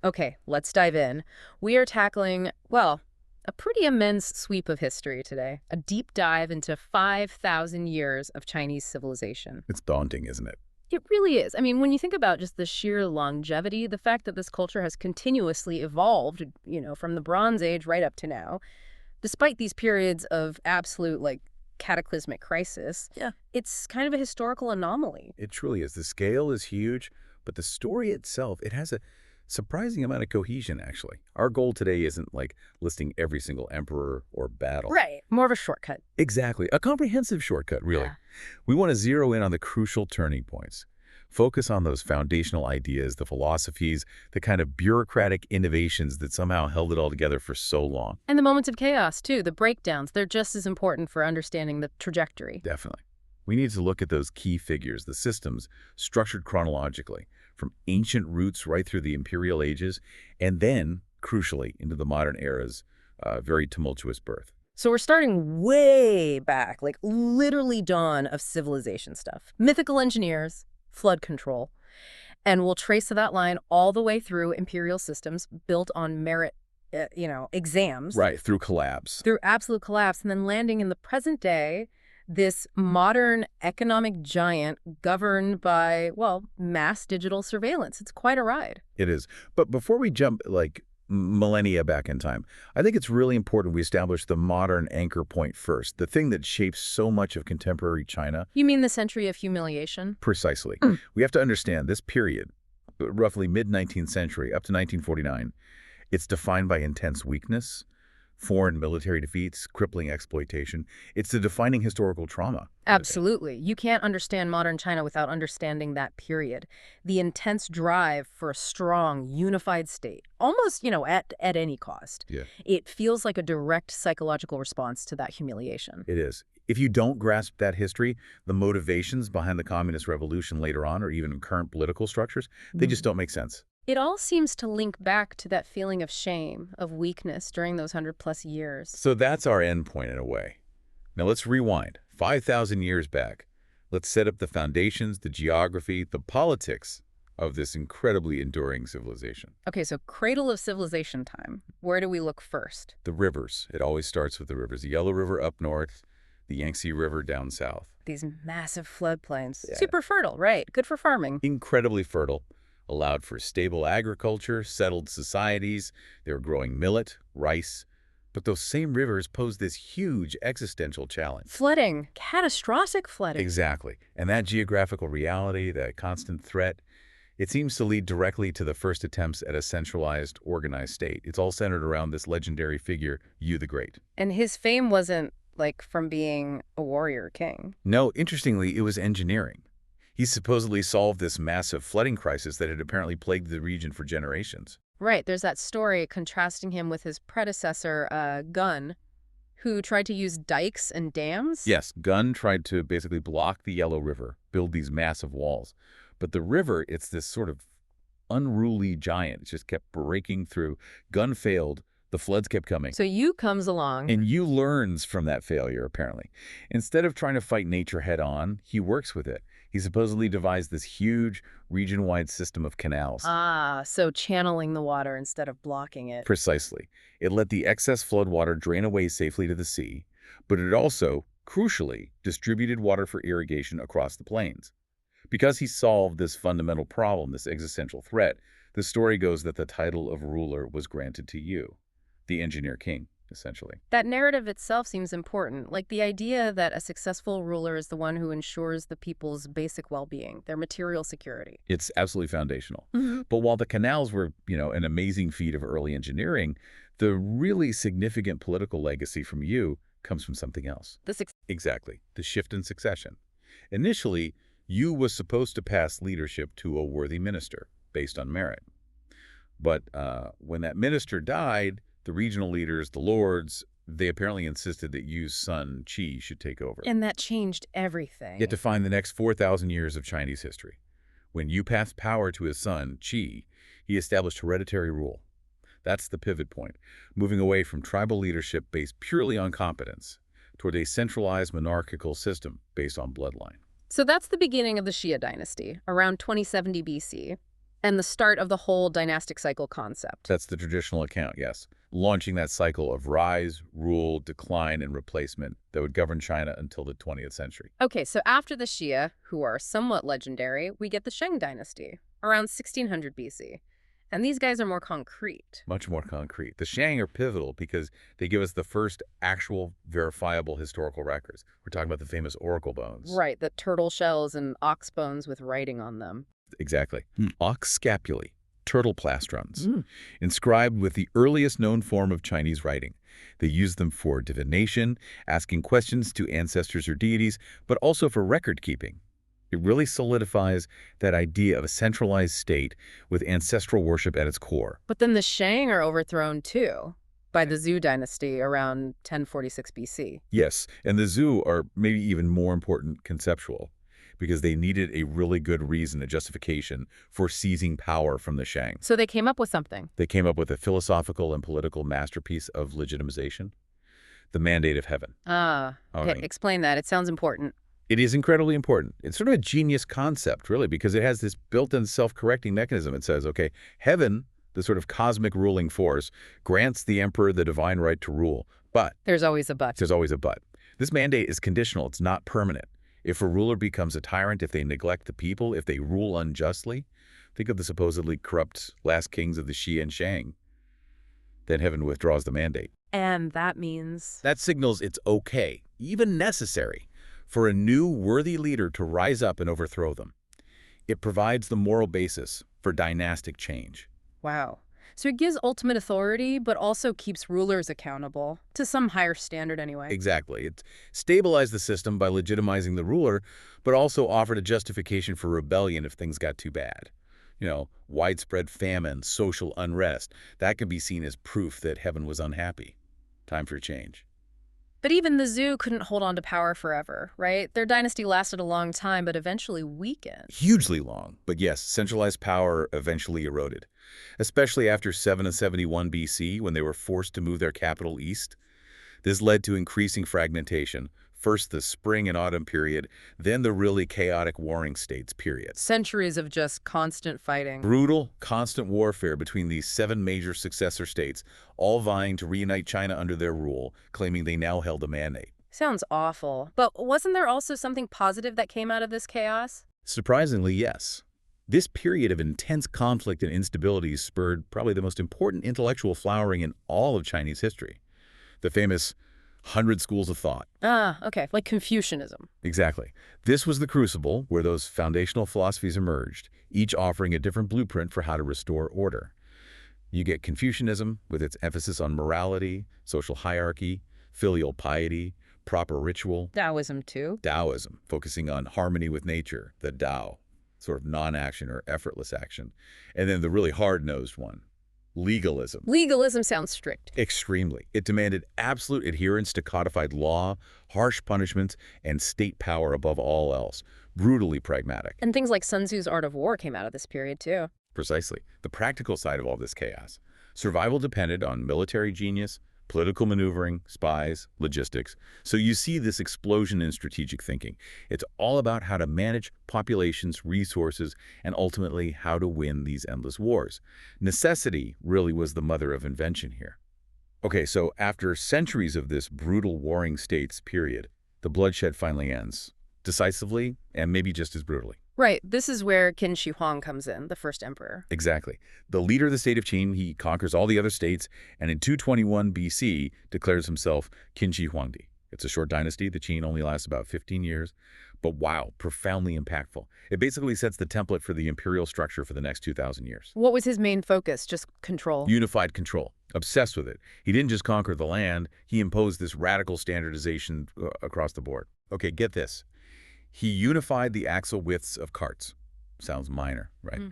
Okay, let's dive in. We are tackling, well, a pretty immense sweep of history today, a deep dive into 5,000 years of Chinese civilization. It's daunting, isn't it? It really is. I mean, when you think about just the sheer longevity, the fact that this culture has continuously evolved, from the Bronze Age right up to now, despite these periods of absolute, cataclysmic crisis, Yeah. it's kind of a historical anomaly. It truly is. The scale is huge, but the story itself, it has a surprising amount of cohesion, actually. Our goal today isn't like listing every single emperor or battle. Right. More of a shortcut. Exactly. A comprehensive shortcut, really. Yeah. We want to zero in on the crucial turning points. Focus on those foundational ideas, the philosophies, the kind of bureaucratic innovations that somehow held it all together for so long. And the moments of chaos, too, the breakdowns, they're just as important for understanding the trajectory. Definitely. We need to look at those key figures, the systems, structured chronologically, from ancient roots right through the Imperial ages, and then, crucially, into the modern era's very tumultuous birth. So we're starting way back, like literally dawn of civilization stuff. Mythical engineers, flood control. And we'll trace that line all the way through imperial systems built on merit, exams. Right, through collapse. Through absolute collapse, and then landing in the present day, this modern economic giant governed by, well, mass digital surveillance. It's quite a ride. It is. But before we jump, millennia back in time, I think it's really important we establish the modern anchor point first, the thing that shapes so much of contemporary China. You mean the Century of Humiliation? Precisely. We have to understand this period, roughly mid-19th century up to 1949, it's defined by intense weakness, foreign military defeats, crippling exploitation. It's the defining historical trauma. Absolutely. You can't understand modern China without understanding that period. The intense drive for a strong, unified state, almost, at any cost. Yeah. It feels like a direct psychological response to that humiliation. It is. If you don't grasp that history, the motivations behind the communist revolution later on, or even current political structures, they just don't make sense. It all seems to link back to that feeling of shame, of weakness during those 100+ years. So that's our end point in a way. Now let's rewind 5,000 years back. Let's set up the foundations, the geography, the politics of this incredibly enduring civilization. Okay, so cradle of civilization time. Where do we look first? The rivers. It always starts with the rivers. The Yellow River up north, the Yangtze River down south. These massive floodplains. Yeah. Super fertile, right? Good for farming. Incredibly fertile. Allowed for stable agriculture, settled societies. They were growing millet, rice. But those same rivers pose this huge existential challenge. Flooding. Catastrophic flooding. Exactly. And that geographical reality, that constant threat, it seems to lead directly to the first attempts at a centralized, organized state. It's all centered around this legendary figure, Yu the Great. And his fame wasn't, from being a warrior king. No, interestingly, it was engineering. He supposedly solved this massive flooding crisis that had apparently plagued the region for generations. Right, there's that story contrasting him with his predecessor, Gun, who tried to use dikes and dams? Yes, Gun tried to basically block the Yellow River, build these massive walls. But the river, it's this sort of unruly giant. It just kept breaking through. Gun failed. The floods kept coming. So Yu comes along. And Yu learns from that failure, apparently. Instead of trying to fight nature head-on, he works with it. He supposedly devised this huge, region-wide system of canals. Ah, so channeling the water instead of blocking it. Precisely. It let the excess flood water drain away safely to the sea, but it also, crucially, distributed water for irrigation across the plains. Because he solved this fundamental problem, this existential threat, the story goes that the title of ruler was granted to Yu, the engineer king, essentially. That narrative itself seems important, like the idea that a successful ruler is the one who ensures the people's basic well-being, their material security. It's absolutely foundational. But while the canals were, an amazing feat of early engineering, the really significant political legacy from Yu comes from something else. Exactly, the shift in succession. Initially, Yu was supposed to pass leadership to a worthy minister based on merit. But when that minister died, the regional leaders, the lords, they apparently insisted that Yu's son, Qi, should take over. And that changed everything. It defined the next 4,000 years of Chinese history. When Yu passed power to his son, Qi, he established hereditary rule. That's the pivot point, moving away from tribal leadership based purely on competence toward a centralized monarchical system based on bloodline. So that's the beginning of the Xia dynasty, around 2070 BC. And the start of the whole dynastic cycle concept. That's the traditional account, yes. Launching that cycle of rise, rule, decline, and replacement that would govern China until the 20th century. Okay, so after the Xia, who are somewhat legendary, we get the Shang dynasty, around 1600 BC. And these guys are more concrete. Much more concrete. The Shang are pivotal because they give us the first actual verifiable historical records. We're talking about the famous oracle bones. Right, the turtle shells and ox bones with writing on them. Exactly. Ox scapulae, turtle plastrons, inscribed with the earliest known form of Chinese writing. They used them for divination, asking questions to ancestors or deities, but also for record keeping. It really solidifies that idea of a centralized state with ancestral worship at its core. But then the Shang are overthrown too, by the Zhou dynasty around 1046 BC. Yes, and the Zhou are maybe even more important conceptual, because they needed a really good reason, a justification, for seizing power from the Shang. So they came up with something. They came up with a philosophical and political masterpiece of legitimization, the Mandate of Heaven. Okay, explain that. It sounds important. It is incredibly important. It's sort of a genius concept, really, because it has this built-in self-correcting mechanism. It says, okay, heaven, the sort of cosmic ruling force, grants the emperor the divine right to rule. But there's always a but. There's always a but. This mandate is conditional. It's not permanent. If a ruler becomes a tyrant, if they neglect the people, if they rule unjustly, think of the supposedly corrupt last kings of the Xi and Shang, then heaven withdraws the mandate. And that means? That signals it's okay, even necessary, for a new worthy leader to rise up and overthrow them. It provides the moral basis for dynastic change. Wow. So it gives ultimate authority, but also keeps rulers accountable, to some higher standard anyway. Exactly. It stabilized the system by legitimizing the ruler, but also offered a justification for rebellion if things got too bad. You know, widespread famine, social unrest, that could be seen as proof that heaven was unhappy. Time for change. But even the Zhou couldn't hold on to power forever, right? Their dynasty lasted a long time, but eventually weakened. Hugely long. But yes, centralized power eventually eroded, especially after 771 BC when they were forced to move their capital east. This led to increasing fragmentation. First the spring and autumn period, then the really chaotic warring states period. Centuries of just constant fighting. Brutal, constant warfare between these 7 major successor states, all vying to reunite China under their rule, claiming they now held a mandate. Sounds awful. But wasn't there also something positive that came out of this chaos? Surprisingly, yes. This period of intense conflict and instability spurred probably the most important intellectual flowering in all of Chinese history. The famous 100 schools of thought. Okay, like Confucianism. Exactly. This was the crucible where those foundational philosophies emerged, each offering a different blueprint for how to restore order. You get Confucianism with its emphasis on morality, social hierarchy, filial piety, proper ritual. Taoism too. Taoism, focusing on harmony with nature, the Tao, sort of non-action or effortless action. And then the really hard-nosed one, legalism. Legalism sounds strict. Extremely. It demanded absolute adherence to codified law, harsh punishments, and state power above all else. Brutally pragmatic. And things like Sun Tzu's Art of War came out of this period, too. Precisely. The practical side of all this chaos. Survival depended on military genius, political maneuvering, spies, logistics. So you see this explosion in strategic thinking. It's all about how to manage populations, resources, and ultimately how to win these endless wars. Necessity really was the mother of invention here. Okay, so after centuries of this brutal warring states period, the bloodshed finally ends. Decisively, and maybe just as brutally. Right. This is where Qin Shi Huang comes in, the first emperor. Exactly. The leader of the state of Qin, he conquers all the other states, and in 221 BC declares himself Qin Shi Huangdi. It's a short dynasty. The Qin only lasts about 15 years. But wow, profoundly impactful. It basically sets the template for the imperial structure for the next 2,000 years. What was his main focus? Just control? Unified control. Obsessed with it. He didn't just conquer the land. He imposed this radical standardization across the board. Okay, get this. He unified the axle widths of carts. Sounds minor, right?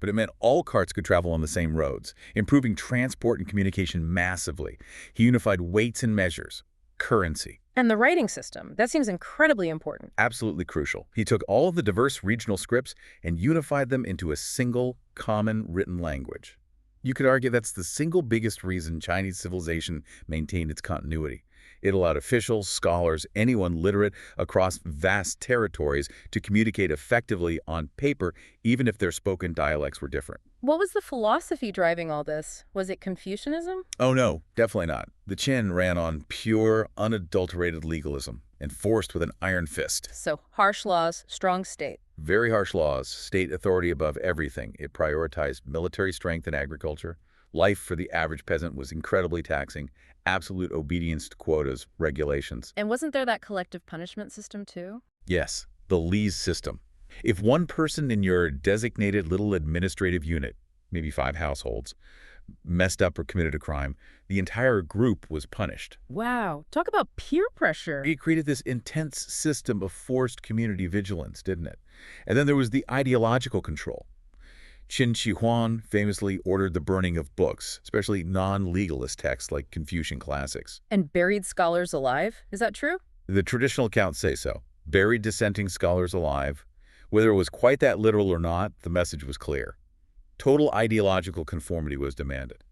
But it meant all carts could travel on the same roads, improving transport and communication massively. He unified weights and measures, currency. And the writing system. That seems incredibly important. Absolutely crucial. He took all of the diverse regional scripts and unified them into a single, common written language. You could argue that's the single biggest reason Chinese civilization maintained its continuity. It allowed officials, scholars, anyone literate across vast territories to communicate effectively on paper, even if their spoken dialects were different. What was the philosophy driving all this? Was it Confucianism? Oh no, definitely not. The Qin ran on pure, unadulterated legalism, enforced with an iron fist. So harsh laws, strong state. Very harsh laws, state authority above everything. It prioritized military strength and agriculture. Life for the average peasant was incredibly taxing. Absolute obedience to quotas, regulations. And wasn't there that collective punishment system too? Yes, the Lee's system. If one person in your designated little administrative unit, maybe 5 households, messed up or committed a crime, the entire group was punished. Wow, talk about peer pressure. It created this intense system of forced community vigilance, didn't it? And then there was the ideological control. Qin Shi Huang famously ordered the burning of books, especially non-legalist texts like Confucian classics. And buried scholars alive? Is that true? The traditional accounts say so. Buried dissenting scholars alive. Whether it was quite that literal or not, the message was clear. Total ideological conformity was demanded.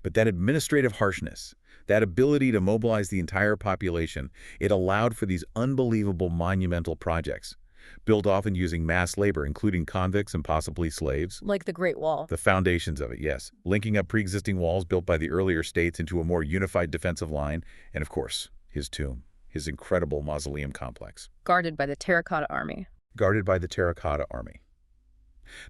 But that administrative harshness, that ability to mobilize the entire population, it allowed for these unbelievable monumental projects, built often using mass labor, including convicts and possibly slaves. Like the Great Wall. The foundations of it, yes. Linking up pre-existing walls built by the earlier states into a more unified defensive line. And of course, his tomb, his incredible mausoleum complex. Guarded by the Terracotta Army. Guarded by the Terracotta Army.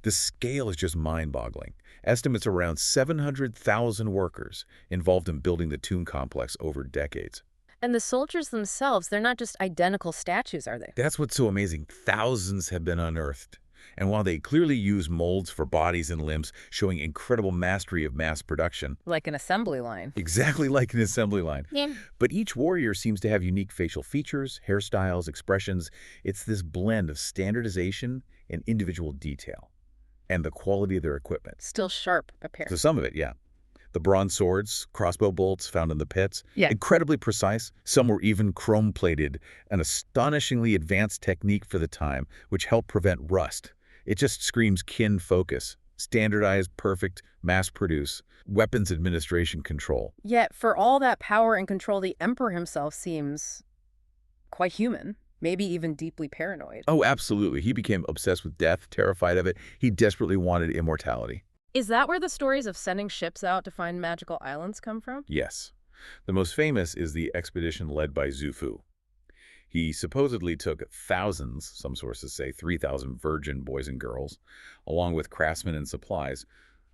The scale is just mind-boggling. Estimates around 700,000 workers involved in building the tomb complex over decades. And the soldiers themselves, they're not just identical statues, are they? That's what's so amazing. Thousands have been unearthed. And while they clearly use molds for bodies and limbs, showing incredible mastery of mass production. Like an assembly line. Exactly like an assembly line. Yeah. But each warrior seems to have unique facial features, hairstyles, expressions. It's this blend of standardization and individual detail. And the quality of their equipment. Still sharp, apparently. So some of it, yeah. The bronze swords, crossbow bolts found in the pits, yeah. Incredibly precise. Some were even chrome-plated, an astonishingly advanced technique for the time, which helped prevent rust. It just screams Qin focus, standardized, perfect, mass-produce, weapons administration control. Yet, for all that power and control, the emperor himself seems quite human. Maybe even deeply paranoid. Oh, absolutely. He became obsessed with death, terrified of it. He desperately wanted immortality. Is that where the stories of sending ships out to find magical islands come from? Yes. The most famous is the expedition led by Xu Fu. He supposedly took thousands, some sources say 3,000 virgin boys and girls, along with craftsmen and supplies,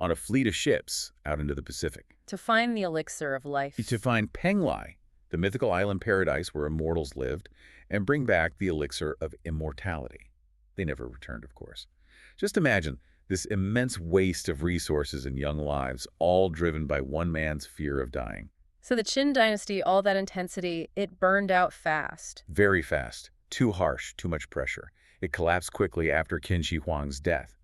on a fleet of ships out into the Pacific. To find the elixir of life. To find Penglai, the mythical island paradise where immortals lived, and bring back the elixir of immortality. They never returned, of course. Just imagine this immense waste of resources and young lives, all driven by one man's fear of dying. So the Qin dynasty, all that intensity, it burned out fast. Very fast. Too harsh, too much pressure. It collapsed quickly after Qin Shi Huang's death.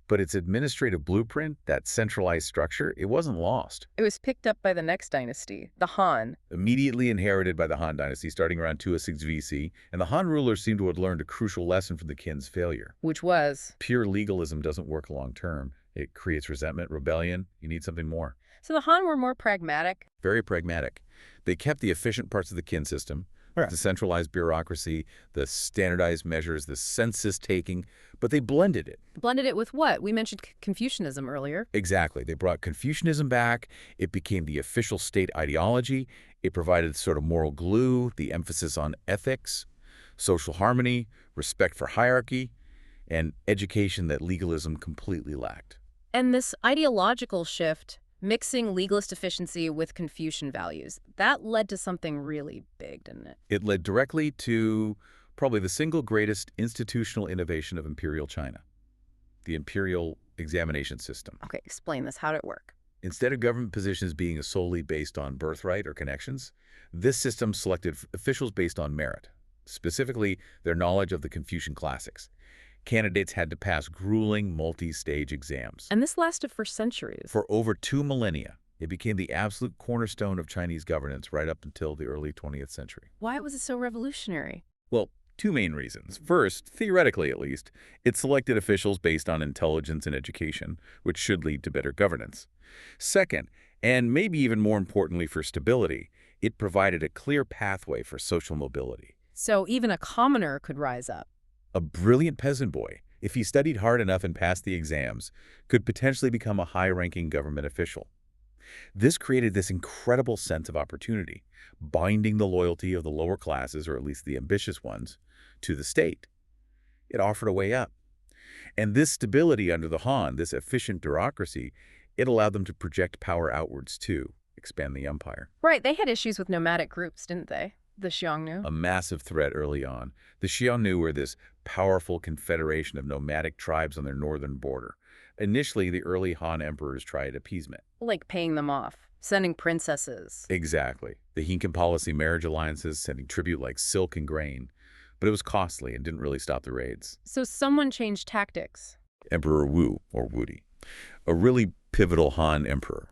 But its administrative blueprint, that centralized structure, it wasn't lost. It was picked up by the next dynasty, the Han. Immediately inherited by the Han dynasty starting around 206 VC, and the Han rulers seem to have learned a crucial lesson from the Qin's failure. Which was? Pure legalism doesn't work long term. It creates resentment, rebellion. You need something more. So the Han were more pragmatic? Very pragmatic. They kept the efficient parts of the Qin system, the centralized bureaucracy, the standardized measures, the census taking, but they blended it. Blended it with what? We mentioned Confucianism earlier. Exactly. They brought Confucianism back. It became the official state ideology. It provided sort of moral glue, the emphasis on ethics, social harmony, respect for hierarchy, and education that legalism completely lacked. And this ideological shift, mixing legalist efficiency with Confucian values, that led to something really big, didn't it? It led directly to probably the single greatest institutional innovation of Imperial China, the Imperial examination system. Okay, explain this. How did it work? Instead of government positions being solely based on birthright or connections, this system selected officials based on merit, specifically their knowledge of the Confucian classics. Candidates had to pass grueling multi-stage exams. And this lasted for centuries. For over 2 millennia. It became the absolute cornerstone of Chinese governance right up until the early 20th century. Why was it so revolutionary? Well, 2 main reasons. First, theoretically at least, it selected officials based on intelligence and education, which should lead to better governance. Second, and maybe even more importantly for stability, It provided a clear pathway for social mobility. So even a commoner could rise up. A brilliant peasant boy, if he studied hard enough and passed the exams, could potentially become a high-ranking government official. This created this incredible sense of opportunity, binding the loyalty of the lower classes, or at least the ambitious ones, to the state. It offered a way up. And this stability under the Han, this efficient bureaucracy, it allowed them to project power outwards too, expand the empire. Right, they had issues with nomadic groups, didn't they? The Xiongnu. A massive threat early on. The Xiongnu were this powerful confederation of nomadic tribes on their northern border. Initially, the early Han emperors tried appeasement. Like paying them off, sending princesses. Exactly. The Hinkan policy marriage alliances, sending tribute like silk and grain. But it was costly and didn't really stop the raids. So someone changed tactics. Emperor Wu, or Wudi, a really pivotal Han emperor.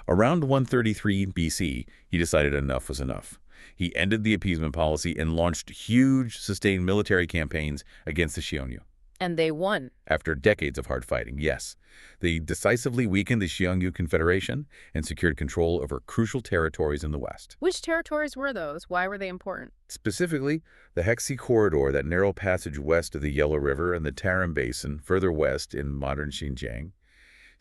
Around 133 BC, he decided enough was enough. He ended the appeasement policy and launched huge, sustained military campaigns against the Xiongnu. And they won. After decades of hard fighting, yes. They decisively weakened the Xiongnu Confederation and secured control over crucial territories in the west. Which territories were those? Why were they important? Specifically, the Hexi Corridor, that narrow passage west of the Yellow River, and the Tarim Basin, further west in modern Xinjiang.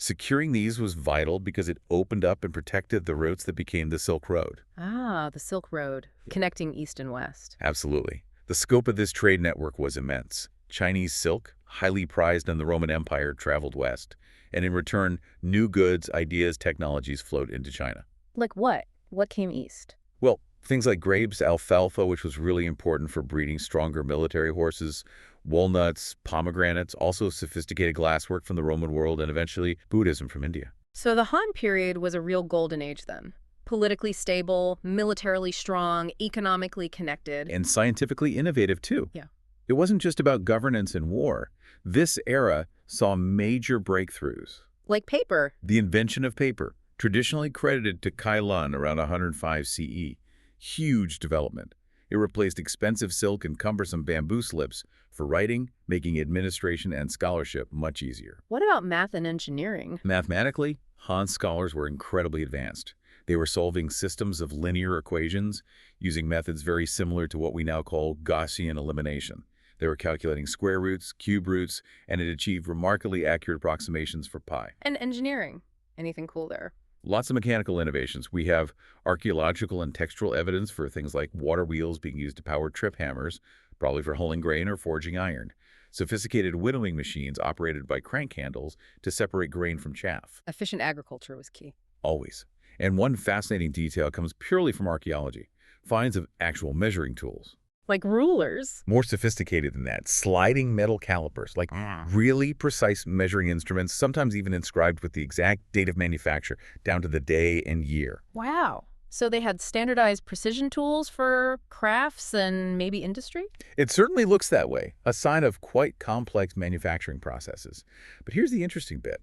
Securing these was vital because it opened up and protected the routes that became the Silk Road. Ah, the Silk Road, connecting east and west. Absolutely. The scope of this trade network was immense. Chinese silk, highly prized in the Roman Empire, traveled west, and in return, new goods, ideas, technologies flowed into China. Like what? What came east? Well, things like grapes, alfalfa, which was really important for breeding stronger military horses, walnuts, pomegranates, also sophisticated glasswork from the Roman world, and eventually Buddhism from India. So the Han period was a real golden age then. Politically stable, militarily strong, economically connected. And scientifically innovative, too. Yeah. It wasn't just about governance and war. This era saw major breakthroughs. Like paper. The invention of paper, traditionally credited to Kai Lun around 105 CE. Huge development. It replaced expensive silk and cumbersome bamboo slips for writing, making administration and scholarship much easier. What about math and engineering? Mathematically, Han scholars were incredibly advanced. They were solving systems of linear equations using methods very similar to what we now call Gaussian elimination. They were calculating square roots, cube roots, and it achieved remarkably accurate approximations for pi. And engineering. Anything cool there? Lots of mechanical innovations. We have archaeological and textual evidence for things like water wheels being used to power trip hammers, probably for hulling grain or forging iron. Sophisticated winnowing machines operated by crank handles to separate grain from chaff. Efficient agriculture was key. Always. And one fascinating detail comes purely from archaeology. Finds of actual measuring tools. Like rulers. More sophisticated than that, sliding metal calipers, like really precise measuring instruments, sometimes even inscribed with the exact date of manufacture, down to the day and year. Wow. So they had standardized precision tools for crafts and maybe industry? It certainly looks that way, a sign of quite complex manufacturing processes. But here's the interesting bit.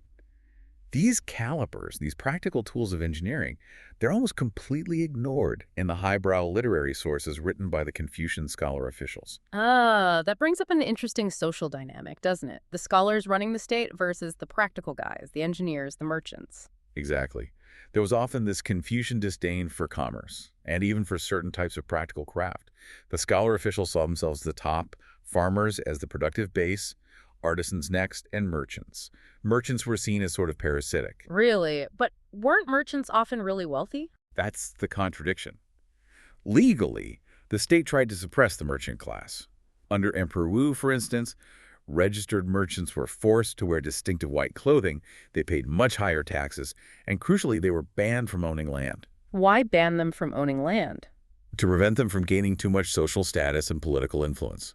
These calipers, these practical tools of engineering, they're almost completely ignored in the highbrow literary sources written by the Confucian scholar officials. Ah, that brings up an interesting social dynamic, doesn't it? The scholars running the state versus the practical guys, the engineers, the merchants. Exactly. There was often this Confucian disdain for commerce, and even for certain types of practical craft. The scholar officials saw themselves at the top, farmers as the productive base, artisans next, and merchants. Merchants were seen as sort of parasitic. Really? But weren't merchants often really wealthy? That's the contradiction. Legally, the state tried to suppress the merchant class. Under Emperor Wu, for instance, registered merchants were forced to wear distinctive white clothing, they paid much higher taxes, and crucially, they were banned from owning land. Why ban them from owning land? To prevent them from gaining too much social status and political influence.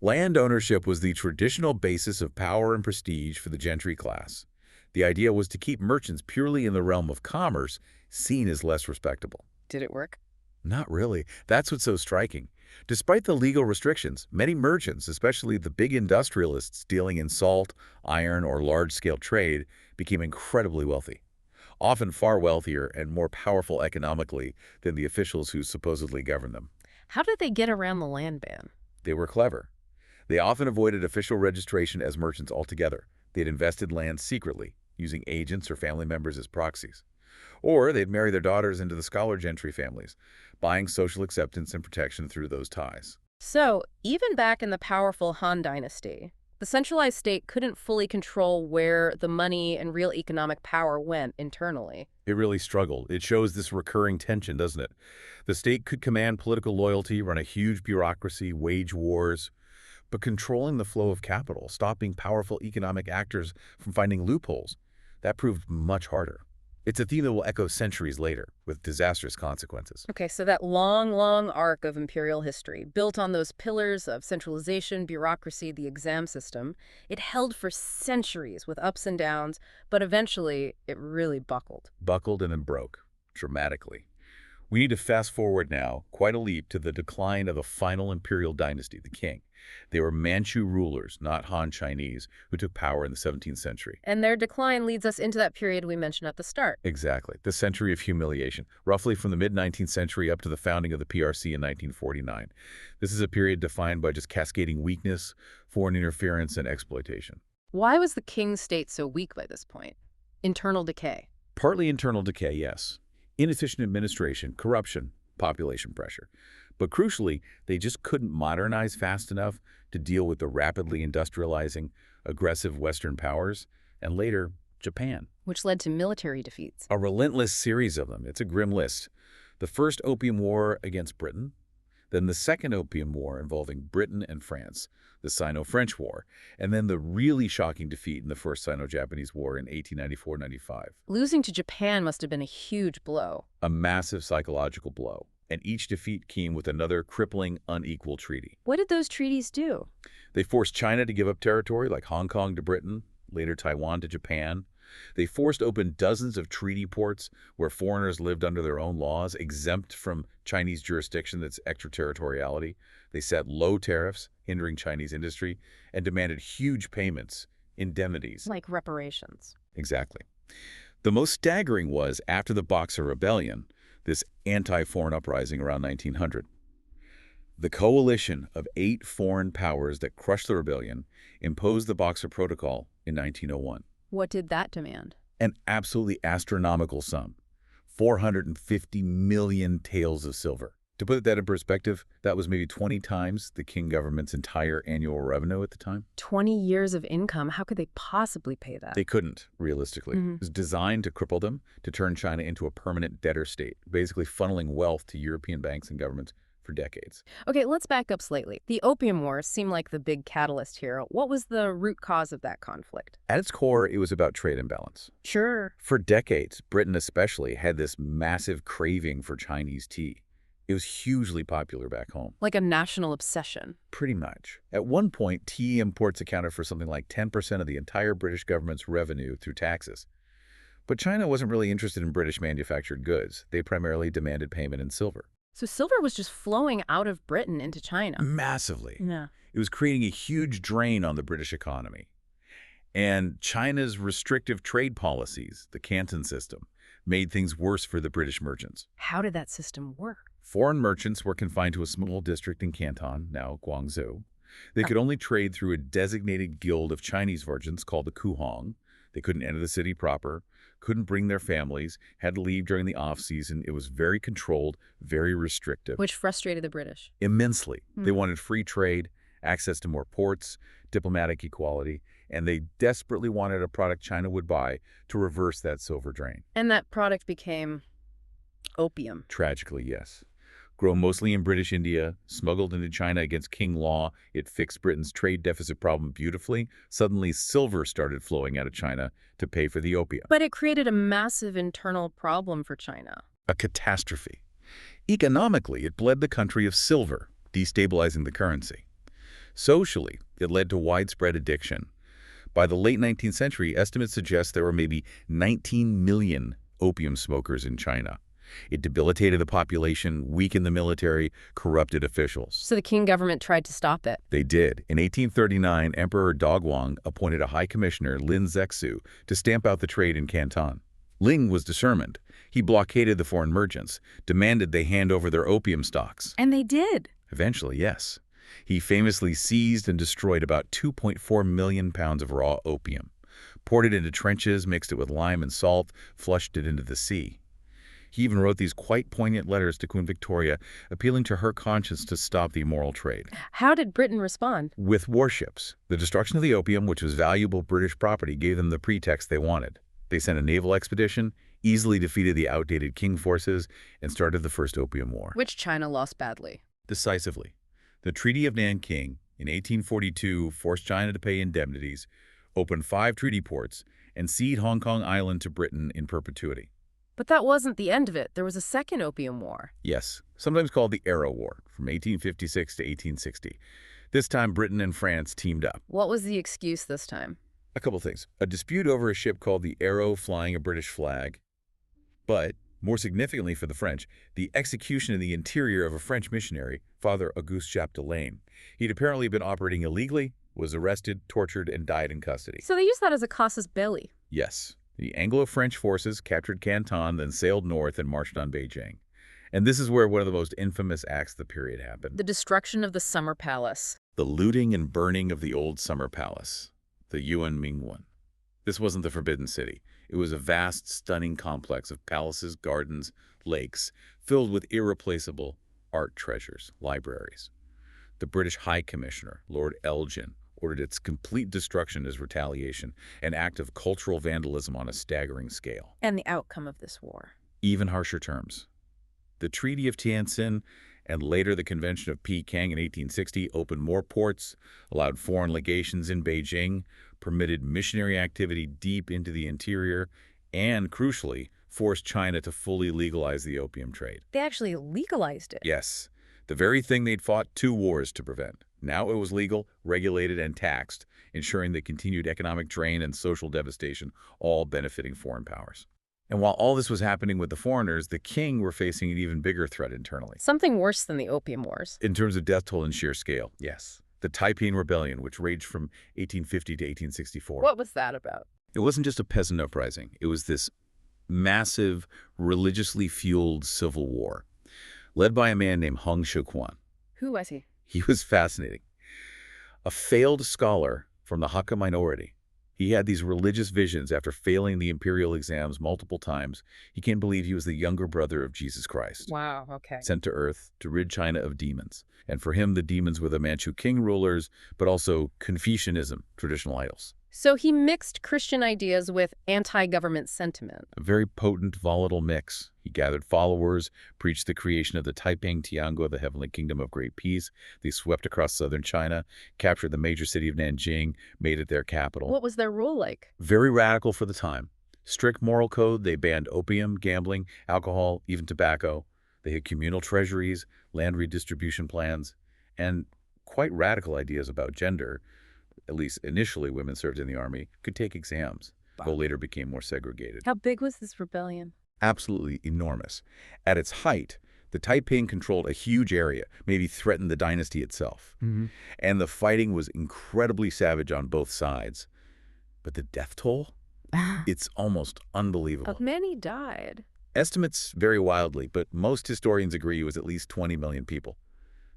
Land ownership was the traditional basis of power and prestige for the gentry class. The idea was to keep merchants purely in the realm of commerce, seen as less respectable. Did it work? Not really. That's what's so striking. Despite the legal restrictions, many merchants, especially the big industrialists dealing in salt, iron, or large-scale trade, became incredibly wealthy. Often far wealthier and more powerful economically than the officials who supposedly governed them. How did they get around the land ban? They were clever. They often avoided official registration as merchants altogether. They'd invested land secretly, using agents or family members as proxies. Or they'd marry their daughters into the scholar gentry families, buying social acceptance and protection through those ties. So, even back in the powerful Han Dynasty, the centralized state couldn't fully control where the money and real economic power went internally. It really struggled. It shows this recurring tension, doesn't it? The state could command political loyalty, run a huge bureaucracy, wage wars, but controlling the flow of capital, stopping powerful economic actors from finding loopholes, that proved much harder. It's a theme that will echo centuries later, with disastrous consequences. Okay, so that long, long arc of imperial history, built on those pillars of centralization, bureaucracy, the exam system, it held for centuries with ups and downs, but eventually it really buckled. Buckled and then broke, dramatically. We need to fast forward now, quite a leap, to the decline of the final imperial dynasty, the Qing. They were Manchu rulers, not Han Chinese, who took power in the 17th century. And their decline leads us into that period we mentioned at the start. Exactly, the Century of Humiliation, roughly from the mid-19th century up to the founding of the PRC in 1949. This is a period defined by just cascading weakness, foreign interference, and exploitation. Why was the Qing state so weak by this point? Internal decay. Partly internal decay, yes. Inefficient administration, corruption, population pressure. But crucially, they just couldn't modernize fast enough to deal with the rapidly industrializing, aggressive Western powers, and later, Japan. Which led to military defeats. A relentless series of them. It's a grim list. The first Opium War against Britain, then the second Opium War involving Britain and France, the Sino-French War, and then the really shocking defeat in the First Sino-Japanese War in 1894-95. Losing to Japan must have been a huge blow. A massive psychological blow. And each defeat came with another crippling, unequal treaty. What did those treaties do? They forced China to give up territory, like Hong Kong to Britain, later Taiwan to Japan. They forced open dozens of treaty ports where foreigners lived under their own laws, exempt from Chinese jurisdiction that's extraterritoriality. They set low tariffs, hindering Chinese industry, and demanded huge payments, indemnities. Like reparations. Exactly. The most staggering was after the Boxer Rebellion, this anti-foreign uprising around 1900. The coalition of 8 foreign powers that crushed the rebellion imposed the Boxer Protocol in 1901. What did that demand? An absolutely astronomical sum, 450 million taels of silver. To put that in perspective, that was maybe 20 times the Qing government's entire annual revenue at the time. 20 years of income, how could they possibly pay that? They couldn't, realistically. It was designed to cripple them, to turn China into a permanent debtor state, basically funneling wealth to European banks and governments for decades. Okay, let's back up slightly. The Opium Wars seem like the big catalyst here. What was the root cause of that conflict? At its core, it was about trade imbalance. Sure. For decades, Britain especially had this massive craving for Chinese tea. It was hugely popular back home. Like a national obsession. Pretty much. At one point, tea imports accounted for something like 10% of the entire British government's revenue through taxes. But China wasn't really interested in British manufactured goods. They primarily demanded payment in silver. So silver was just flowing out of Britain into China. Massively. Yeah. It was creating a huge drain on the British economy. And China's restrictive trade policies, the Canton system, made things worse for the British merchants. How did that system work? Foreign merchants were confined to a small district in Canton, now Guangzhou. They could only trade through a designated guild of Chinese merchants called the Huang. They couldn't enter the city proper, couldn't bring their families, had to leave during the off-season. It was very controlled, very restrictive. Which frustrated the British. Immensely. They wanted free trade, access to more ports, diplomatic equality, and they desperately wanted a product China would buy to reverse that silver drain. And that product became opium. Tragically, yes. Grown mostly in British India, smuggled into China against Qing law, it fixed Britain's trade deficit problem beautifully. Suddenly, silver started flowing out of China to pay for the opium. But it created a massive internal problem for China. A catastrophe. Economically, it bled the country of silver, destabilizing the currency. Socially, it led to widespread addiction. By the late 19th century, estimates suggest there were maybe 19 million opium smokers in China. It debilitated the population, weakened the military, corrupted officials. So the Qing government tried to stop it. They did. In 1839, Emperor Huang appointed a high commissioner, Lin Zexu, to stamp out the trade in Canton. Ling was determined. He blockaded the foreign merchants, demanded they hand over their opium stocks. And they did. Eventually, yes. He famously seized and destroyed about 2.4 million pounds of raw opium, poured it into trenches, mixed it with lime and salt, flushed it into the sea. He even wrote these quite poignant letters to Queen Victoria, appealing to her conscience to stop the immoral trade. How did Britain respond? With warships. The destruction of the opium, which was valuable British property, gave them the pretext they wanted. They sent a naval expedition, easily defeated the outdated Qing forces, and started the First Opium War. Which China lost badly. Decisively. The Treaty of Nanking in 1842 forced China to pay indemnities, opened 5 treaty ports, and cede Hong Kong Island to Britain in perpetuity. But that wasn't the end of it. There was a second Opium War. Yes, sometimes called the Arrow War, from 1856 to 1860. This time, Britain and France teamed up. What was the excuse this time? A couple things. A dispute over a ship called the Arrow flying a British flag. But, more significantly for the French, the execution in the interior of a French missionary, Father Auguste Chapdelaine. He'd apparently been operating illegally, was arrested, tortured, and died in custody. So they used that as a casus belli. Yes. The Anglo-French forces captured Canton, then sailed north and marched on Beijing. And this is where one of the most infamous acts of the period happened. The destruction of the Summer Palace. The looting and burning of the old Summer Palace, the Yuanming one. This wasn't the Forbidden City. It was a vast, stunning complex of palaces, gardens, lakes, filled with irreplaceable art treasures, libraries. The British High Commissioner, Lord Elgin, ordered its complete destruction as retaliation, an act of cultural vandalism on a staggering scale. And the outcome of this war. Even harsher terms. The Treaty of Tiananmen and later the Convention of Peking in 1860 opened more ports, allowed foreign legations in Beijing, permitted missionary activity deep into the interior, and, crucially, forced China to fully legalize the opium trade. They actually legalized it. Yes, the very thing they'd fought 2 wars to prevent. Now it was legal, regulated, and taxed, ensuring the continued economic drain and social devastation, all benefiting foreign powers. And while all this was happening with the foreigners, the king were facing an even bigger threat internally. Something worse than the Opium Wars. In terms of death toll and sheer scale, yes. The Taiping Rebellion, which raged from 1850 to 1864. What was that about? It wasn't just a peasant uprising. It was this massive, religiously fueled civil war, led by a man named Huang. Who was he? He was fascinating. A failed scholar from the Hakka minority. He had these religious visions after failing the imperial exams multiple times. He can't believe he was the younger brother of Jesus Christ. Wow, okay. Sent to Earth to rid China of demons. And for him, the demons were the Manchu king rulers, but also Confucianism, traditional idols. So he mixed Christian ideas with anti-government sentiment. A very potent, volatile mix. He gathered followers, preached the creation of the Taiping Tianguo, the heavenly kingdom of great peace. They swept across southern China, captured the major city of Nanjing, made it their capital. What was their rule like? Very radical for the time. Strict moral code. They banned opium, gambling, alcohol, even tobacco. They had communal treasuries, land redistribution plans, and quite radical ideas about gender. At least initially, women served in the army could take exams, though later became more segregated. How big was this rebellion? Absolutely enormous. At its height, the Taiping controlled a huge area, maybe threatened the dynasty itself. And the fighting was incredibly savage on both sides. But the death toll? It's almost unbelievable. Many died. Estimates vary wildly, but most historians agree it was at least 20 million people.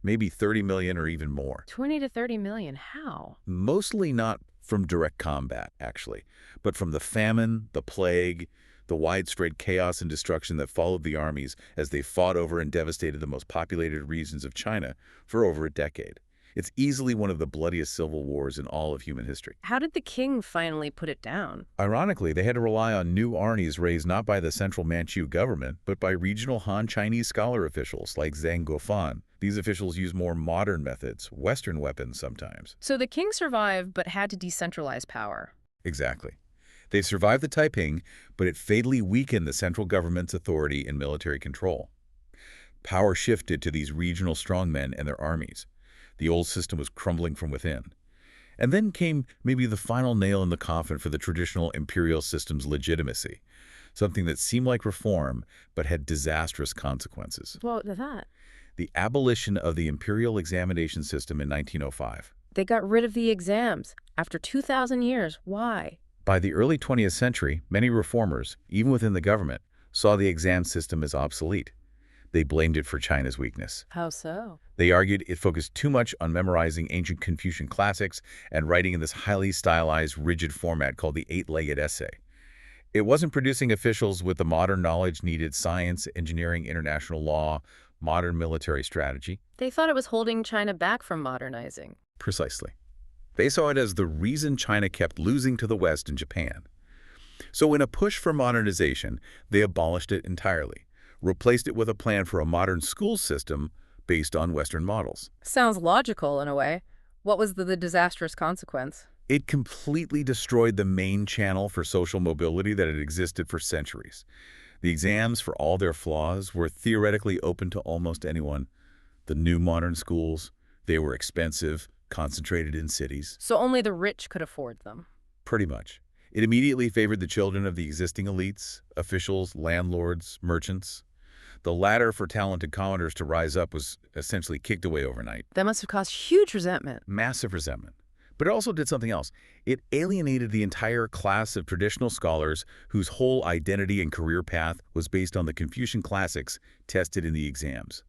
Maybe 30 million or even more. 20 to 30 million. How? Mostly not from direct combat, actually, but from the famine, the plague, the widespread chaos and destruction that followed the armies as they fought over and devastated the most populated regions of China for over a decade. It's easily one of the bloodiest civil wars in all of human history. How did the king finally put it down? Ironically, they had to rely on new armies raised not by the central Manchu government, but by regional Han Chinese scholar officials like Zhang Guofan. These officials used more modern methods, Western weapons sometimes. So the king survived, but had to decentralize power. Exactly. They survived the Taiping, but it fatally weakened the central government's authority and military control. Power shifted to these regional strongmen and their armies. The old system was crumbling from within. And then came maybe the final nail in the coffin for the traditional imperial system's legitimacy, something that seemed like reform but had disastrous consequences. What was that? The abolition of the imperial examination system in 1905. They got rid of the exams after 2,000 years. Why? By the early 20th century, many reformers, even within the government, saw the exam system as obsolete. They blamed it for China's weakness. How so? They argued it focused too much on memorizing ancient Confucian classics and writing in this highly stylized, rigid format called the eight-legged essay. It wasn't producing officials with the modern knowledge needed: science, engineering, international law, modern military strategy. They thought it was holding China back from modernizing. Precisely. They saw it as the reason China kept losing to the West and Japan. So in a push for modernization, they abolished it entirely, replaced it with a plan for a modern school system based on Western models. Sounds logical in a way. What was the disastrous consequence? It completely destroyed the main channel for social mobility that had existed for centuries. The exams, for all their flaws, were theoretically open to almost anyone. The new modern schools, they were expensive, concentrated in cities. So only the rich could afford them. Pretty much. It immediately favored the children of the existing elites, officials, landlords, merchants. The ladder for talented commoners to rise up was essentially kicked away overnight. That must have caused huge resentment. Massive resentment. But it also did something else. It alienated the entire class of traditional scholars whose whole identity and career path was based on the Confucian classics tested in the exams.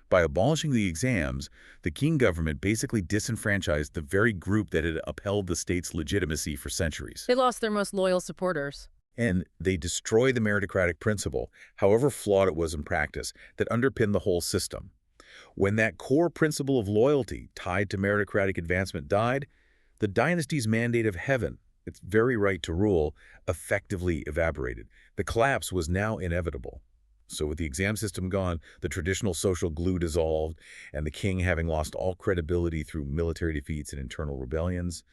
By abolishing the exams, the Qing government basically disenfranchised the very group that had upheld the state's legitimacy for centuries. They lost their most loyal supporters. And they destroyed the meritocratic principle, however flawed it was in practice, that underpinned the whole system. When that core principle of loyalty tied to meritocratic advancement died, the dynasty's mandate of heaven, its very right to rule, effectively evaporated. The collapse was now inevitable. So with the exam system gone, the traditional social glue dissolved, and the king having lost all credibility through military defeats and internal rebellions,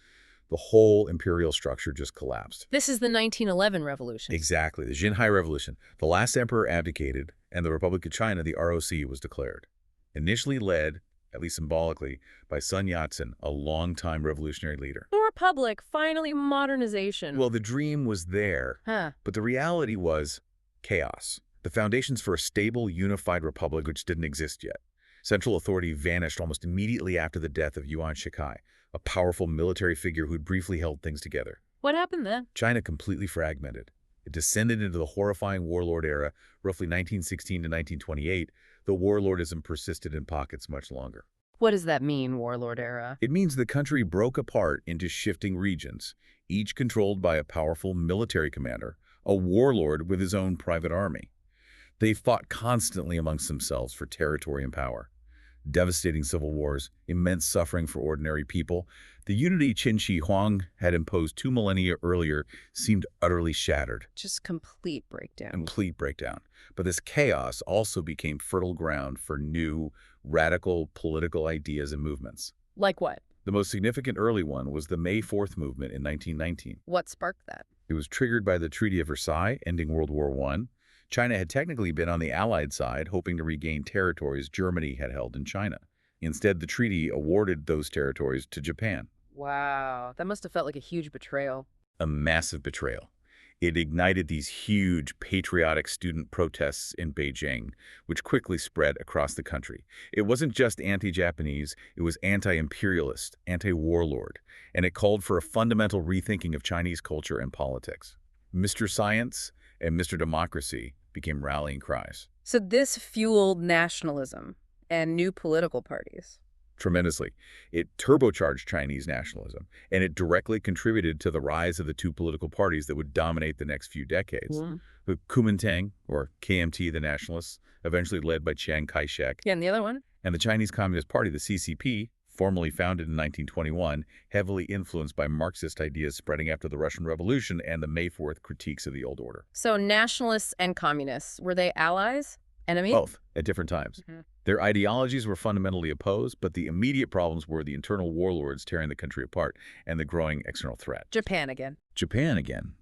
the whole imperial structure just collapsed. This is the 1911 revolution. Exactly, the Jinhai Revolution. The last emperor abdicated, and the Republic of China, the ROC, was declared. Initially led, at least symbolically, by Sun Yat-sen, a longtime revolutionary leader. The Republic, finally modernization. Well, the dream was there, but the reality was chaos. The foundations for a stable, unified republic which didn't exist yet. Central authority vanished almost immediately after the death of Yuan Shikai, a powerful military figure who'd briefly held things together. What happened then? China completely fragmented. It descended into the horrifying warlord era, roughly 1916 to 1928, though warlordism persisted in pockets much longer. What does that mean, warlord era? It means the country broke apart into shifting regions, each controlled by a powerful military commander, a warlord with his own private army. They fought constantly amongst themselves for territory and power. Devastating civil wars, immense suffering for ordinary people. The unity Qin Huang had imposed 2 millennia earlier seemed utterly shattered. Just complete breakdown. Complete breakdown. But this chaos also became fertile ground for new, radical political ideas and movements. Like what? The most significant early one was the May 4th movement in 1919. What sparked that? It was triggered by the Treaty of Versailles, ending World War I. China had technically been on the Allied side, hoping to regain territories Germany had held in China. Instead, the treaty awarded those territories to Japan. Wow, that must have felt like a huge betrayal. A massive betrayal. It ignited these huge patriotic student protests in Beijing, which quickly spread across the country. It wasn't just anti-Japanese, it was anti-imperialist, anti-warlord, and it called for a fundamental rethinking of Chinese culture and politics. Mr. Science and Mr. Democracy became rallying cries. So this fueled nationalism and new political parties. Tremendously. It turbocharged Chinese nationalism, and it directly contributed to the rise of the two political parties that would dominate the next few decades. The Kuomintang, or KMT, the nationalists, eventually led by Chiang Kai-shek. Yeah, and the other one? And the Chinese Communist Party, the CCP, formally founded in 1921, heavily influenced by Marxist ideas spreading after the Russian Revolution and the May 4th critiques of the old order. So nationalists and communists, were they allies? Enemies? Both, at different times. Their ideologies were fundamentally opposed, but the immediate problems were the internal warlords tearing the country apart and the growing external threat. Japan again. Japan again.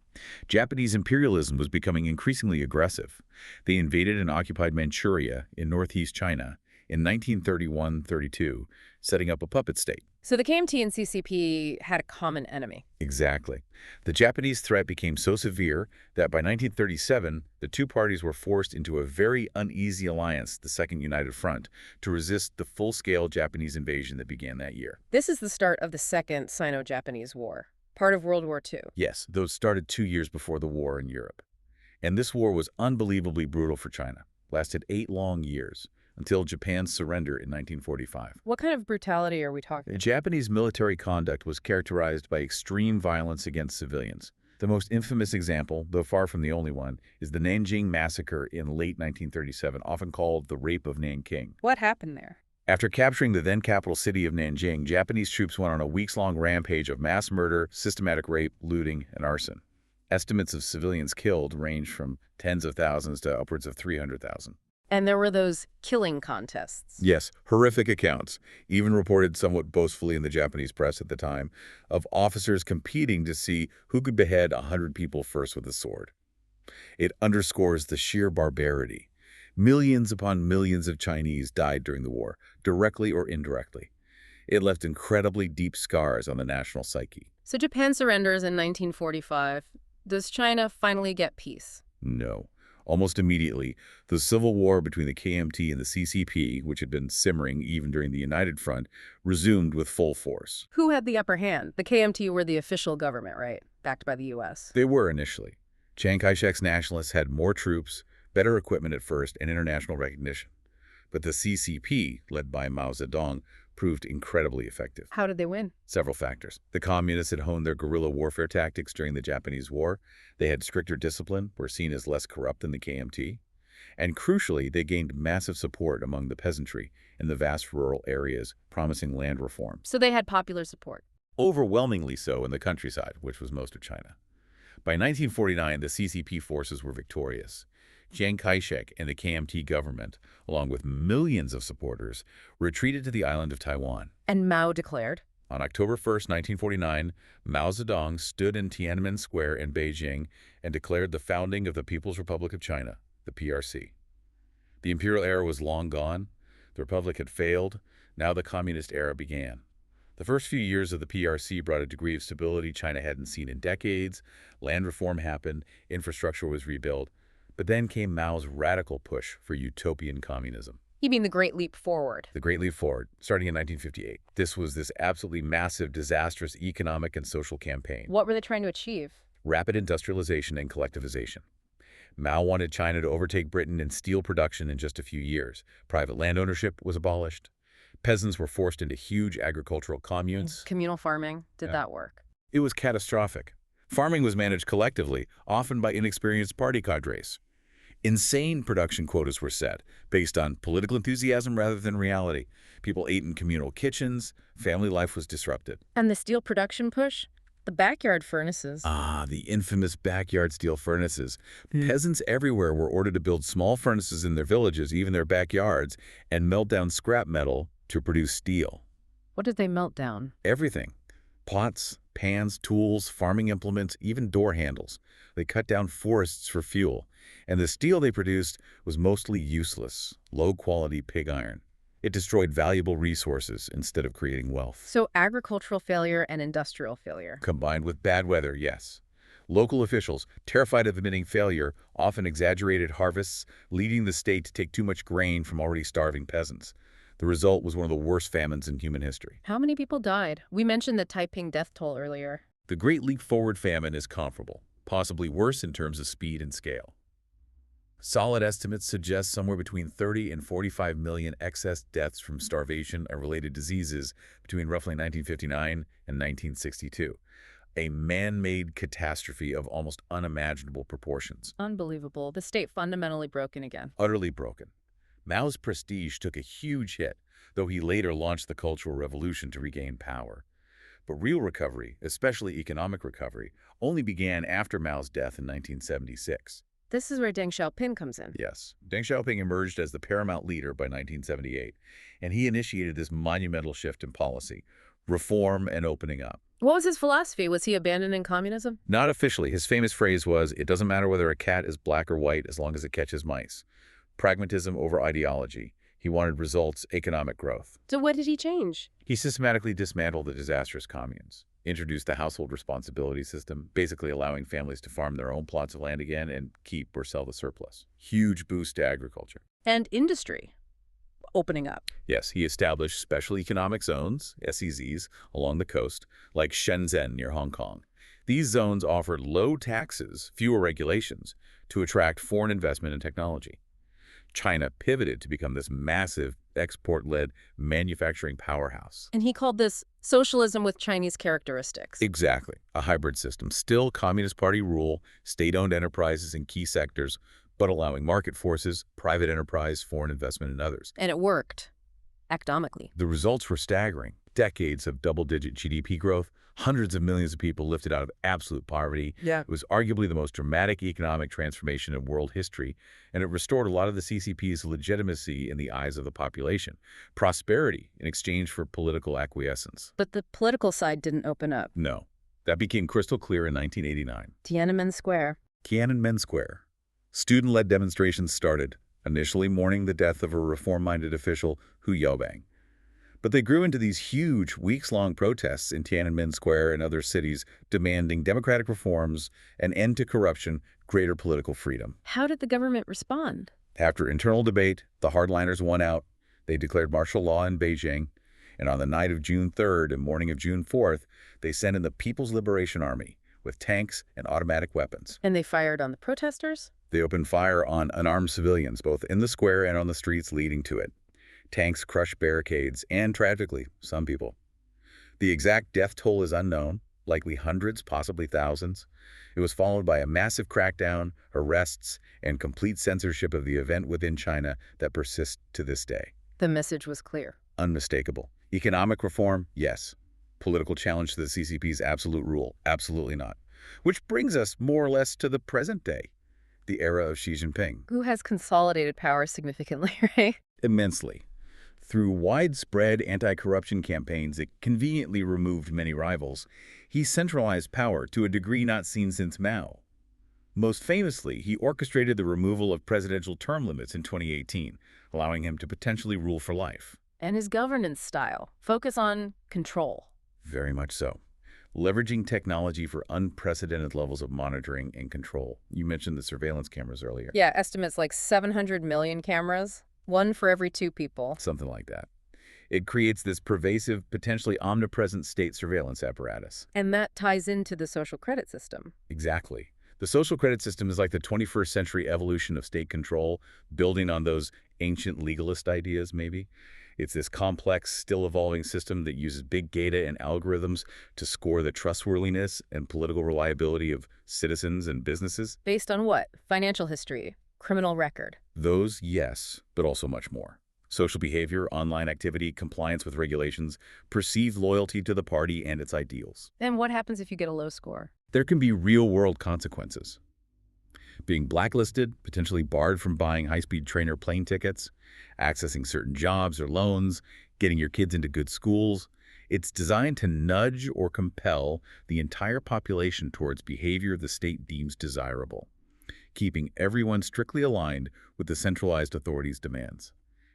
Japanese imperialism was becoming increasingly aggressive. They invaded and occupied Manchuria in northeast China in 1931-32, setting up a puppet state. So the KMT and CCP had a common enemy. Exactly. The Japanese threat became so severe that by 1937, the two parties were forced into a very uneasy alliance, the Second United Front, to resist the full-scale Japanese invasion that began that year. This is the start of the Second Sino-Japanese War, part of World War II. Yes, those started 2 years before the war in Europe. And this war was unbelievably brutal for China. lasted 8 long years, until Japan's surrender in 1945. What kind of brutality are we talking? Japanese military conduct was characterized by extreme violence against civilians. The most infamous example, though far from the only one, is the Nanjing Massacre in late 1937, often called the Rape of Nanking. What happened there? After capturing the then capital city of Nanjing, Japanese troops went on a weeks-long rampage of mass murder, systematic rape, looting, and arson. Estimates of civilians killed range from tens of thousands to upwards of 300,000. And there were those killing contests. Yes, horrific accounts, even reported somewhat boastfully in the Japanese press at the time, of officers competing to see who could behead 100 people first with a sword. It underscores the sheer barbarity. Millions upon millions of Chinese died during the war, directly or indirectly. It left incredibly deep scars on the national psyche. So Japan surrenders in 1945. Does China finally get peace? No. Almost immediately, the civil war between the KMT and the CCP, which had been simmering even during the United Front, resumed with full force. Who had the upper hand? The KMT were the official government, right? Backed by the U.S. They were initially. Chiang Kai-shek's nationalists had more troops, better equipment at first, and international recognition. But the CCP, led by Mao Zedong, proved incredibly effective. How did they win? Several factors. The communists had honed their guerrilla warfare tactics during the Japanese War. They had stricter discipline, were seen as less corrupt than the KMT. And crucially, they gained massive support among the peasantry in the vast rural areas, promising land reform. So they had popular support. Overwhelmingly so in the countryside, which was most of China. By 1949, the CCP forces were victorious. Chiang Kai-shek and the KMT government, along with millions of supporters, retreated to the island of Taiwan. And Mao declared? On October 1st, 1949, Mao Zedong stood in Tiananmen Square in Beijing and declared the founding of the People's Republic of China, the PRC. The imperial era was long gone. The republic had failed. Now the communist era began. The first few years of the PRC brought a degree of stability China hadn't seen in decades. Land reform happened. Infrastructure was rebuilt. But then came Mao's radical push for utopian communism. You mean the Great Leap Forward? The Great Leap Forward, starting in 1958. This was this absolutely massive, disastrous economic and social campaign. What were they trying to achieve? Rapid industrialization and collectivization. Mao wanted China to overtake Britain in steel production in just a few years. Private land ownership was abolished. Peasants were forced into huge agricultural communes. Communal farming. Did that work? It was catastrophic. Farming was managed collectively, often by inexperienced party cadres. Insane production quotas were set, based on political enthusiasm rather than reality. People ate in communal kitchens. Family life was disrupted. And the steel production push? The backyard furnaces. Ah, the infamous backyard steel furnaces. Peasants everywhere were ordered to build small furnaces in their villages, even their backyards, and melt down scrap metal to produce steel. What did they melt down? Everything. Pots, pans, tools, farming implements, even door handles. They cut down forests for fuel. And the steel they produced was mostly useless, low-quality pig iron. It destroyed valuable resources instead of creating wealth. So agricultural failure and industrial failure. Combined with bad weather, yes. Local officials, terrified of admitting failure, often exaggerated harvests, leading the state to take too much grain from already starving peasants. The result was one of the worst famines in human history. How many people died? We mentioned the Taiping death toll earlier. The Great Leap Forward famine is comparable, possibly worse in terms of speed and scale. Solid estimates suggest somewhere between 30 and 45 million excess deaths from starvation and related diseases between roughly 1959 and 1962. A man-made catastrophe of almost unimaginable proportions. Unbelievable. The state fundamentally broken again. Utterly broken. Mao's prestige took a huge hit, though he later launched the Cultural Revolution to regain power. But real recovery, especially economic recovery, only began after Mao's death in 1976. This is where Deng Xiaoping comes in. Yes. Deng Xiaoping emerged as the paramount leader by 1978, and he initiated this monumental shift in policy, reform and opening up. What was his philosophy? Was he abandoning communism? Not officially. His famous phrase was, "It doesn't matter whether a cat is black or white as long as it catches mice." Pragmatism over ideology. He wanted results, economic growth. So what did he change? He systematically dismantled the disastrous communes, introduced the household responsibility system, basically allowing families to farm their own plots of land again and keep or sell the surplus. Huge boost to agriculture. And industry opening up. Yes, he established special economic zones, SEZs, along the coast, like Shenzhen near Hong Kong. These zones offered low taxes, fewer regulations, to attract foreign investment and technology. China pivoted to become this massive export-led manufacturing powerhouse. And he called this socialism with Chinese characteristics. Exactly. A hybrid system. Still Communist Party rule, state-owned enterprises in key sectors, but allowing market forces, private enterprise, foreign investment, and others. And it worked, economically. The results were staggering. Decades of double-digit GDP growth, hundreds of millions of people lifted out of absolute poverty. Yeah. It was arguably the most dramatic economic transformation in world history, and it restored a lot of the CCP's legitimacy in the eyes of the population. Prosperity in exchange for political acquiescence. But the political side didn't open up. No. That became crystal clear in 1989. Tiananmen Square. Tiananmen Square. Student-led demonstrations started, initially mourning the death of a reform-minded official, Xiaoping. But they grew into these huge, weeks-long protests in Tiananmen Square and other cities demanding democratic reforms, an end to corruption, greater political freedom. How did the government respond? After internal debate, the hardliners won out. They declared martial law in Beijing, and on the night of June 3rd and morning of June 4th, they sent in the People's Liberation Army with tanks and automatic weapons. And they fired on the protesters? They opened fire on unarmed civilians, both in the square and on the streets leading to it. Tanks crushed barricades, and tragically, some people. The exact death toll is unknown, likely hundreds, possibly thousands. It was followed by a massive crackdown, arrests, and complete censorship of the event within China that persists to this day. The message was clear. Unmistakable. Economic reform, yes. Political challenge to the CCP's absolute rule, absolutely not. Which brings us more or less to the present day, the era of Xi Jinping. Who has consolidated power significantly, right? Immensely. Through widespread anti-corruption campaigns that conveniently removed many rivals, he centralized power to a degree not seen since Mao. Most famously, he orchestrated the removal of presidential term limits in 2018, allowing him to potentially rule for life. And his governance style, focus on control. Very much so. Leveraging technology for unprecedented levels of monitoring and control. You mentioned the surveillance cameras earlier. Yeah, estimates like 700 million cameras. One for every two people. Something like that. It creates this pervasive, potentially omnipresent state surveillance apparatus. And that ties into the social credit system. Exactly. The social credit system is like the 21st century evolution of state control, building on those ancient legalist ideas, maybe. It's this complex, still evolving system that uses big data and algorithms to score the trustworthiness and political reliability of citizens and businesses. Based on what? Financial history, criminal record. Those, yes, but also much more. Social behavior, online activity, compliance with regulations, perceived loyalty to the party and its ideals. And what happens if you get a low score? There can be real-world consequences. Being blacklisted, potentially barred from buying high-speed train or plane tickets, accessing certain jobs or loans, getting your kids into good schools. It's designed to nudge or compel the entire population towards behavior the state deems desirable, keeping everyone strictly aligned with the centralized authorities' demands.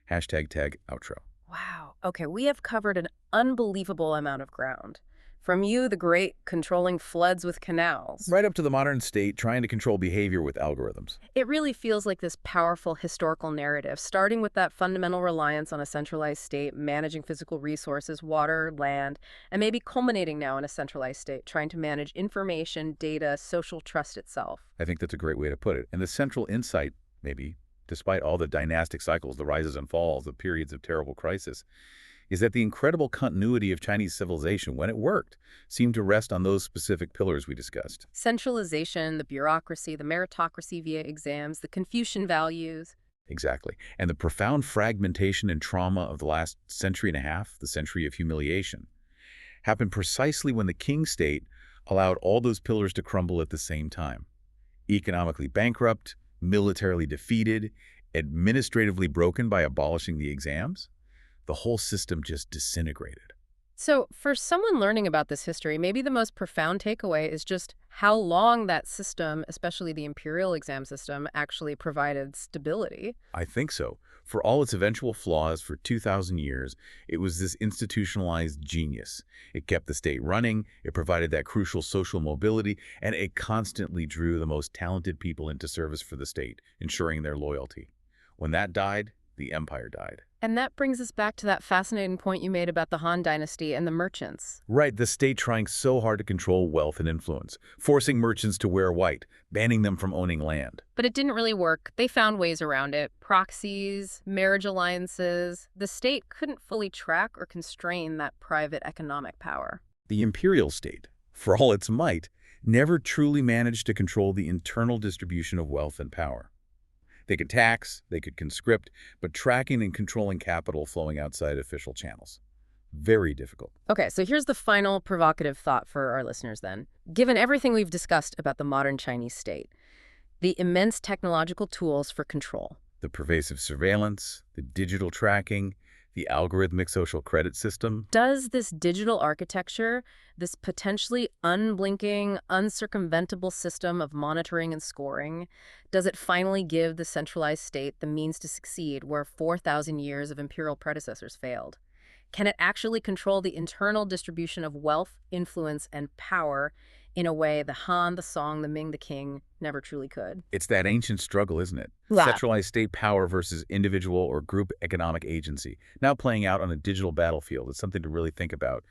#tag outro. Wow. Okay, we have covered an unbelievable amount of ground. From you, the great controlling floods with canals. Right up to the modern state trying to control behavior with algorithms. It really feels like this powerful historical narrative, starting with that fundamental reliance on a centralized state, managing physical resources, water, land, and maybe culminating now in a centralized state, trying to manage information, data, social trust itself. I think that's a great way to put it. And the central insight, maybe, despite all the dynastic cycles, the rises and falls, the periods of terrible crisis, is that the incredible continuity of Chinese civilization, when it worked, seemed to rest on those specific pillars we discussed. Centralization, the bureaucracy, the meritocracy via exams, the Confucian values. Exactly. And the profound fragmentation and trauma of the last century and a half, the Century of Humiliation, happened precisely when the king state allowed all those pillars to crumble at the same time. Economically bankrupt, militarily defeated, administratively broken by abolishing the exams, the whole system just disintegrated. So for someone learning about this history, maybe the most profound takeaway is just how long that system, especially the imperial exam system, actually provided stability. I think so. For all its eventual flaws, for 2,000 years, it was this institutionalized genius. It kept the state running, it provided that crucial social mobility, and it constantly drew the most talented people into service for the state, ensuring their loyalty. When that died, The empire died. And that brings us back to that fascinating point you made about the Han Dynasty and the merchants. Right, the state trying so hard to control wealth and influence, forcing merchants to wear white, banning them from owning land. But it didn't really work. They found ways around it. Proxies, marriage alliances. The state couldn't fully track or constrain that private economic power. The imperial state, for all its might, never truly managed to control the internal distribution of wealth and power. They could tax, they could conscript, but tracking and controlling capital flowing outside official channels. Very difficult. Okay, so here's the final provocative thought for our listeners then. Given everything we've discussed about the modern Chinese state, the immense technological tools for control, The pervasive surveillance, the digital tracking, the algorithmic social credit system. does this digital architecture, this potentially unblinking, uncircumventable system of monitoring and scoring, does it finally give the centralized state the means to succeed where 4,000 years of imperial predecessors failed? Can it actually control the internal distribution of wealth, influence, and power in a way the Han, the Song, the Ming, the Qing never truly could? It's that ancient struggle, isn't it? Yeah. Centralized state power versus individual or group economic agency, now playing out on a digital battlefield. It's something to really think about.